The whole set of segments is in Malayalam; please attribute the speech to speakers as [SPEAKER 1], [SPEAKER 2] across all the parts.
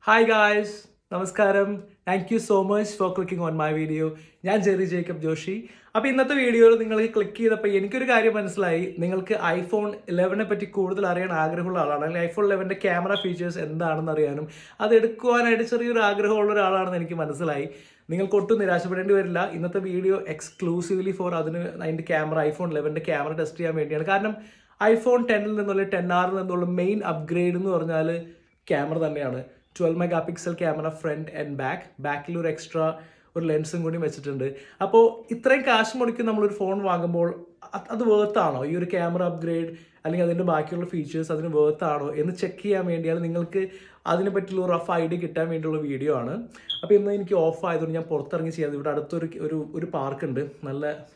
[SPEAKER 1] Hi guys, നമസ്കാരം. Thank you so much for clicking on my video. ഞാൻ ജെറി ജേക്കബ് ജോഷി. അപ്പോൾ ഇന്നത്തെ വീഡിയോയിൽ നിങ്ങൾക്ക് ക്ലിക്ക് ചെയ്തപ്പോൾ എനിക്കൊരു കാര്യം മനസ്സിലായി. നിങ്ങൾക്ക് ഐഫോൺ 11 പറ്റി കൂടുതൽ അറിയാൻ ആഗ്രഹമുള്ള ആളാണ്, അല്ലെങ്കിൽ ഐഫോൺ 11 ക്യാമറ ഫീച്ചേഴ്സ് എന്താണെന്ന് അറിയാനും അത് എടുക്കുവാനായിട്ട് ചെറിയൊരു ആഗ്രഹമുള്ള ഒരാളാണെന്ന് എനിക്ക് മനസ്സിലായി. നിങ്ങൾക്ക് ഒട്ടും നിരാശപ്പെടേണ്ടി വരില്ല. ഇന്നത്തെ വീഡിയോ എക്സ്ക്ലൂസീവ്ലി ഫോർ അതിൻ്റെ ക്യാമറ, ഐഫോൺ 11 ക്യാമറ ടെസ്റ്റ് ചെയ്യാൻ വേണ്ടിയാണ്. കാരണം ഐഫോൺ 10 നിന്നുള്ള 10R നിന്നുള്ള മെയിൻ അപ്ഗ്രേഡ് എന്ന് പറഞ്ഞാൽ ക്യാമറ തന്നെയാണ്. 12 megapixel camera front and ബാക്കിൽ ഒരു എക്സ്ട്രാ ഒരു ലെൻസും കൂടി വെച്ചിട്ടുണ്ട്. അപ്പോൾ ഇത്രയും കാശ് മുടക്കി നമ്മളൊരു ഫോൺ വാങ്ങുമ്പോൾ അത് വേർത്താണോ, ഈ ഒരു ക്യാമറ അപ്ഗ്രേഡ് അല്ലെങ്കിൽ അതിൻ്റെ ബാക്കിയുള്ള ഫീച്ചേഴ്സ് അതിന് വേർത്താണോ എന്ന് ചെക്ക് ചെയ്യാൻ വേണ്ടിയാണ്, നിങ്ങൾക്ക് അതിനെ പറ്റിയുള്ള റഫ് ഐഡിയ കിട്ടാൻ വേണ്ടിയുള്ള വീഡിയോ ആണ്. അപ്പോൾ ഇന്ന് എനിക്ക് ഓഫ് ആയതുകൊണ്ട് ഞാൻ പുറത്തിറങ്ങി ചെയ്യാതെ, ഇവിടെ അടുത്തൊരു ഒരു പാർക്ക് ഉണ്ട്,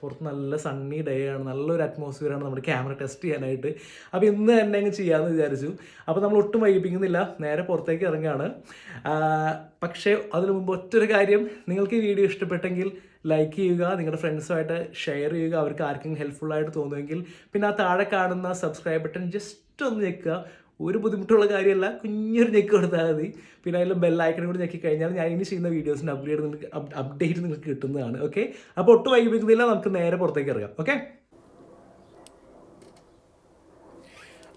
[SPEAKER 1] പുറത്ത് നല്ല സണ്ണി ഡേ ആണ്, നല്ലൊരു അറ്റ്മോസ്ഫിയറാണ് നമ്മുടെ ക്യാമറ ടെസ്റ്റ് ചെയ്യാനായിട്ട്. അപ്പോൾ ഇന്ന് തന്നെ അങ്ങ് ചെയ്യാമെന്ന് വിചാരിച്ചു. അപ്പോൾ നമ്മൾ ഒട്ടും വൈകിപ്പിക്കുന്നില്ല, നേരെ പുറത്തേക്ക് ഇറങ്ങുകയാണ്. പക്ഷേ അതിനു മുമ്പ് ഒറ്റൊരു കാര്യം, നിങ്ങൾക്ക് ഈ വീഡിയോ ഇഷ്ടപ്പെട്ടെങ്കിൽ ലൈക്ക് ചെയ്യുക, നിങ്ങളുടെ ഫ്രണ്ട്സുമായിട്ട് ഷെയർ ചെയ്യുക, അവർക്ക് ആർക്കെങ്കിലും ഹെൽപ്ഫുള്ളായിട്ട് തോന്നുമെങ്കിൽ. പിന്നെ ആ താഴെ കാണുന്ന സബ്സ്ക്രൈബ് ബട്ടൺ ജസ്റ്റ് ഒന്ന് ഞെക്കുക, ഒരു ബുദ്ധിമുട്ടുള്ള കാര്യമല്ല, കുഞ്ഞൊരു ഞെക്ക് കൊടുത്താൽ മതി. പിന്നെ അതിൽ ബെല്ലൈക്കനും കൂടി ഞെക്കി കഴിഞ്ഞാൽ ഞാൻ ഇനി ചെയ്യുന്ന വീഡിയോസിൻ്റെ അപ്ഡേറ്റ് നിങ്ങൾക്ക് കിട്ടുന്നതാണ്. ഓക്കെ, അപ്പോൾ ഒട്ടും വൈകിപ്പിക്കുന്നില്ല, നമുക്ക് നേരെ പുറത്തേക്ക് ഇറങ്ങാം. ഓക്കെ,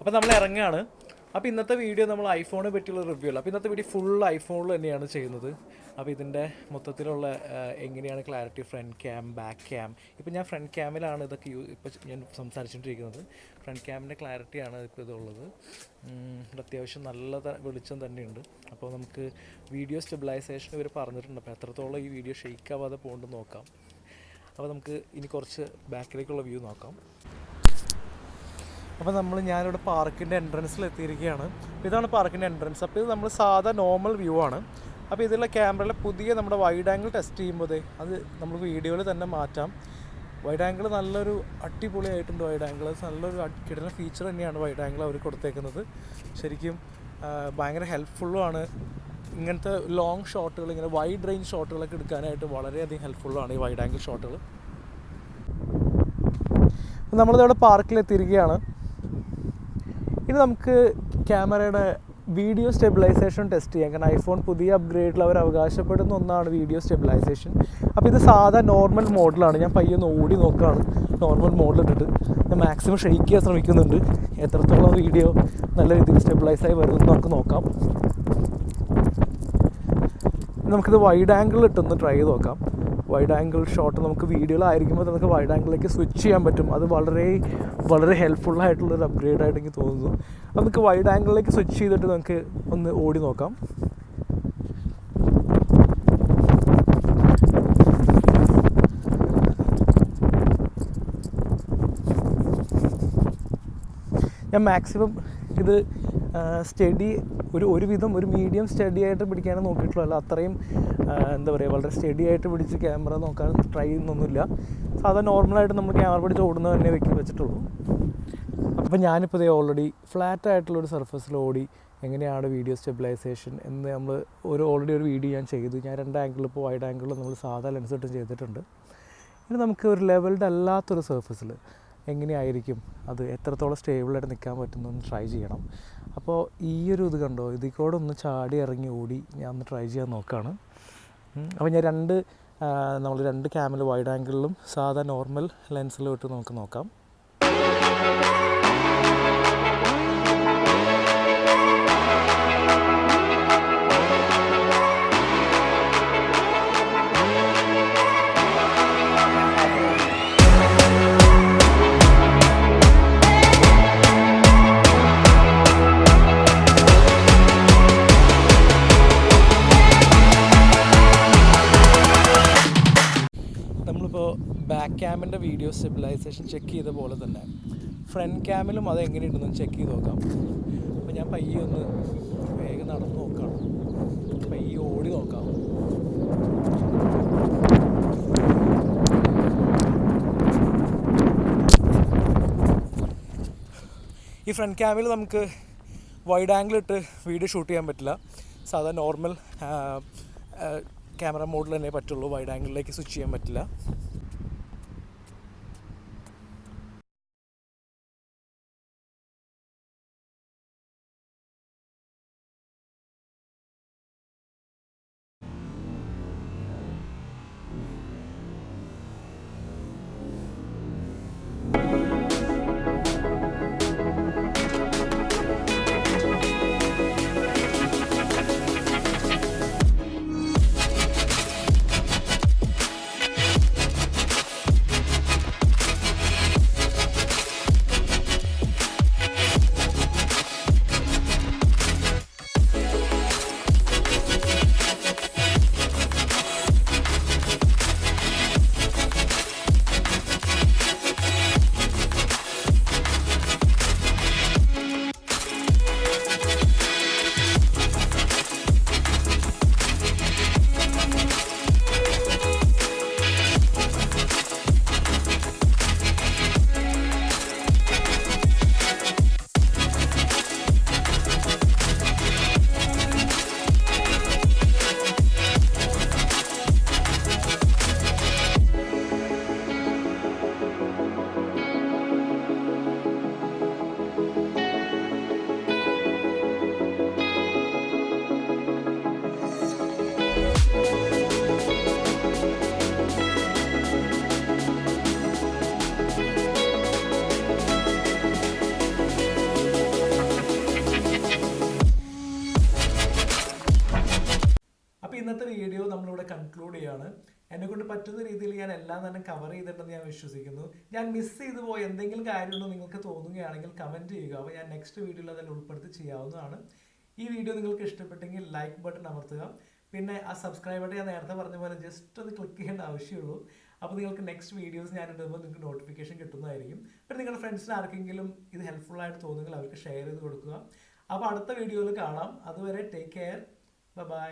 [SPEAKER 1] അപ്പോൾ നമ്മൾ ഇറങ്ങുകയാണ്. അപ്പോൾ ഇന്നത്തെ വീഡിയോ നമ്മൾ ഐഫോണിനെ പറ്റിയുള്ള റിവ്യൂ അല്ല, അപ്പോൾ ഇന്നത്തെ വീഡിയോ ഫുൾ ഐഫോണിൽ തന്നെയാണ് ചെയ്യുന്നത്. അപ്പോൾ ഇതിൻ്റെ മൊത്തത്തിലുള്ള എങ്ങനെയാണ് clarity, front cam, back cam. ഇപ്പോൾ ഞാൻ ഫ്രണ്ട് ക്യാമിലാണ് ഇതൊക്കെ ഇപ്പോൾ ഞാൻ സംസാരിച്ചുകൊണ്ടിരിക്കുന്നത്. ഫ്രണ്ട് ക്യാമിൻ്റെ ക്ലാരിറ്റിയാണ് ഇപ്പോൾ ഇതുള്ളത്. അത്യാവശ്യം നല്ല വെളിച്ചം തന്നെയുണ്ട്. അപ്പോൾ നമുക്ക് വീഡിയോ സ്റ്റെബിലൈസേഷൻ ഇവർ പറഞ്ഞിട്ടുണ്ട്. അപ്പോൾ എത്രത്തോളം ഈ വീഡിയോ ഷെയ്ക്ക് ആവാതെ പോകുന്നുണ്ടെന്ന് നോക്കാം. അപ്പോൾ നമുക്ക് ഇനി കുറച്ച് ബാക്കിലേക്കുള്ള വ്യൂ നോക്കാം. അപ്പോൾ ഞാനിവിടെ പാർക്കിൻ്റെ എൻട്രൻസിൽ എത്തിയിരിക്കുകയാണ്. ഇതാണ് പാർക്കിൻ്റെ എൻട്രൻസ്. അപ്പോൾ ഇത് നമ്മൾ സാധാ നോർമൽ വ്യൂ ആണ്. അപ്പോൾ ഇതിലുള്ള ക്യാമറയിലെ പുതിയ നമ്മുടെ വൈഡ് ആംഗിൾ ടെസ്റ്റ് ചെയ്യുമ്പോൾ അത് നമുക്ക് വീഡിയോയിൽ തന്നെ മാറ്റാം. വൈഡ് ആംഗിൾ നല്ലൊരു അടിപൊളിയായിട്ടുണ്ട്. വൈഡ് ആംഗിൾ നല്ലൊരു കിടന്ന ഫീച്ചർ തന്നെയാണ് വൈഡ് ആംഗിൾ അവർ കൊടുത്തേക്കുന്നത്. ശരിക്കും ഭയങ്കര ഹെൽപ്ഫുള്ളുമാണ്. ഇങ്ങനത്തെ ലോങ് ഷോട്ടുകൾ, ഇങ്ങനെ വൈഡ് റേഞ്ച് ഷോട്ടുകളൊക്കെ എടുക്കാനായിട്ട് വളരെയധികം ഹെൽപ്ഫുള്ളാണ് ഈ വൈഡ് ആംഗിൾ ഷോട്ടുകൾ. നമ്മളിതവിടെ പാർക്കിലെത്തിയിരിക്കുകയാണ്. ഇനി നമുക്ക് ക്യാമറയുടെ വീഡിയോ സ്റ്റെബിലൈസേഷൻ ടെസ്റ്റ് ചെയ്യാം. കാരണം ഐഫോൺ പുതിയ അപ്ഗ്രേഡിൽ അവർ അവകാശപ്പെടുന്ന ഒന്നാണ് വീഡിയോ സ്റ്റെബിലൈസേഷൻ. അപ്പോൾ ഇത് സാധാ നോർമൽ മോഡിലാണ്. ഞാൻ പയ്യൊന്ന് ഓടി നോക്കുകയാണ് നോർമൽ മോഡിലിട്ടിട്ട്. ഞാൻ മാക്സിമം ഷെയ്ക്ക് ചെയ്യാൻ ശ്രമിക്കുന്നുണ്ട്. എത്രത്തോളം വീഡിയോ നല്ല രീതിയിൽ സ്റ്റെബിലൈസായി വരുമെന്ന് നമുക്ക് നോക്കാം. നമുക്കിത് വൈഡ് ആംഗിൾ ഇട്ടൊന്ന് ട്രൈ ചെയ്ത് നോക്കാം. വൈഡ് ആംഗിൾ ഷോട്ട് നമുക്ക് വീഡിയോയിലായിരിക്കുമ്പോൾ നമുക്ക് വൈഡ് ആംഗിളിലേക്ക് സ്വിച്ച് ചെയ്യാൻ പറ്റും. അത് വളരെ ഹെൽപ്ഫുള്ളായിട്ടുള്ളൊരു അപ്ഗ്രേഡായിട്ട് എനിക്ക് തോന്നുന്നു. അപ്പോൾ നമുക്ക് വൈഡ് ആംഗിളിലേക്ക് സ്വിച്ച് ചെയ്തിട്ട് നമുക്ക് ഒന്ന് ഓടി നോക്കാം. ഞാൻ മാക്സിമം ഇത് സ്റ്റഡി ഒരുവിധം ഒരു മീഡിയം സ്റ്റഡി ആയിട്ട് പിടിക്കാനും നോക്കിയിട്ടുള്ളൂ. അല്ല അത്രയും എന്താ പറയുക, വളരെ സ്റ്റഡി ആയിട്ട് പിടിച്ച് ക്യാമറ നോക്കാൻ ട്രൈ ചെയ്യുന്നൊന്നുമില്ല. സാധാരണ നോർമലായിട്ട് നമ്മൾ ക്യാമറ പിടിച്ച് ഓടുന്നത് തന്നെ വെച്ചിട്ടുള്ളൂ. അപ്പോൾ ഞാനിപ്പോൾ ഇതേ ഓൾറെഡി ഫ്ലാറ്റ് ആയിട്ടുള്ളൊരു സർഫസിൽ ഓടി എങ്ങനെയാണ് വീഡിയോ സ്റ്റെബിലൈസേഷൻ എന്ന് നമ്മൾ ഓൾറെഡി ഒരു വീഡിയോ ഞാൻ ചെയ്തു. ഞാൻ 2 ആംഗിളിൽ, ഇപ്പോൾ വൈഡ് ആംഗിളിൽ നമ്മൾ സാധാ ലെൻസ് ഇട്ട് ചെയ്തിട്ടുണ്ട്. ഇനി നമുക്ക് ഒരു ലെവൽഡ് അല്ലാത്തൊരു സർഫസിൽ എങ്ങനെയായിരിക്കും അത്, എത്രത്തോളം സ്റ്റേബിളായിട്ട് നിൽക്കാൻ പറ്റുന്നൊന്ന് ട്രൈ ചെയ്യണം. അപ്പോൾ ഈ ഒരു ഇത് കണ്ടോ, ഇതിൽ കൂടെ ഒന്ന് ചാടി ഇറങ്ങി ഓടി ഞാൻ ഒന്ന് ട്രൈ ചെയ്യാൻ നോക്കുകയാണ്. അപ്പോൾ ഞാൻ നമ്മൾ 2 ക്യാമിൽ വൈഡ് ആംഗിളിലും സാധാ നോർമൽ ലെൻസിലും ഇട്ട് നമുക്ക് നോക്കാം. ബാക്ക് ക്യാമിൻ്റെ വീഡിയോ സ്റ്റെബിലൈസേഷൻ ചെക്ക് ചെയ്ത പോലെ തന്നെ ഫ്രണ്ട് ക്യാമിലും അത് എങ്ങനെയുണ്ടെന്ന് ചെക്ക് ചെയ്ത് നോക്കാം. അപ്പോൾ ഞാൻ പയ്യെ ഒന്ന് വേഗം നടന്ന് നോക്കാം, പയ്യെ ഓടി നോക്കാം. ഈ ഫ്രണ്ട് ക്യാമിൽ നമുക്ക് വൈഡ് ആംഗിൾ ഇട്ട് വീഡിയോ ഷൂട്ട് ചെയ്യാൻ പറ്റില്ല. സാധാ നോർമൽ ക്യാമറ മോഡിൽ തന്നെ പറ്റുള്ളൂ. വൈഡ് ആംഗിളിലേക്ക് സ്വിച്ച് ചെയ്യാൻ പറ്റില്ല. ഇന്നത്തെ വീഡിയോ നമ്മളിവിടെ കൺക്ലൂഡ് ചെയ്യാണ്. എന്നെ കൊണ്ട് പറ്റുന്ന രീതിയിൽ ഞാൻ എല്ലാം തന്നെ കവർ ചെയ്തിട്ടുണ്ടെന്ന് ഞാൻ വിശ്വസിക്കുന്നു. ഞാൻ മിസ് ചെയ്തു പോയ എന്തെങ്കിലും കാര്യമുണ്ടോ നിങ്ങൾക്ക് തോന്നുകയാണെങ്കിൽ കമൻറ്റ് ചെയ്യുക. അപ്പോൾ ഞാൻ നെക്സ്റ്റ് വീഡിയോയിൽ അതിൽ ഉൾപ്പെടുത്തി ചെയ്യാവുന്നതാണ്. ഈ വീഡിയോ നിങ്ങൾക്ക് ഇഷ്ടപ്പെട്ടെങ്കിൽ ലൈക്ക് ബട്ടൺ അമർത്തുക. പിന്നെ ആ സബ്സ്ക്രൈബ് ബട്ടൺ ഞാൻ നേരത്തെ പറഞ്ഞ പോലെ ജസ്റ്റ് ഒന്ന് ക്ലിക്ക് ചെയ്യേണ്ട ആവശ്യമുള്ളൂ. അപ്പോൾ നിങ്ങൾക്ക് നെക്സ്റ്റ് വീഡിയോസ് ഞാൻ ഇടുമ്പോൾ നിങ്ങൾക്ക് നോട്ടിഫിക്കേഷൻ കിട്ടുന്നതായിരിക്കും. പിന്നെ നിങ്ങളുടെ ഫ്രണ്ട്സിന് ആർക്കെങ്കിലും ഇത് ഹെൽപ്ഫുൾ ആയിട്ട് തോന്നുമെങ്കിൽ അവർക്ക് ഷെയർ ചെയ്ത് കൊടുക്കുക. അപ്പോൾ അടുത്ത വീഡിയോയിൽ കാണാം. അതുവരെ ടേക്ക് കെയർ. ബൈ.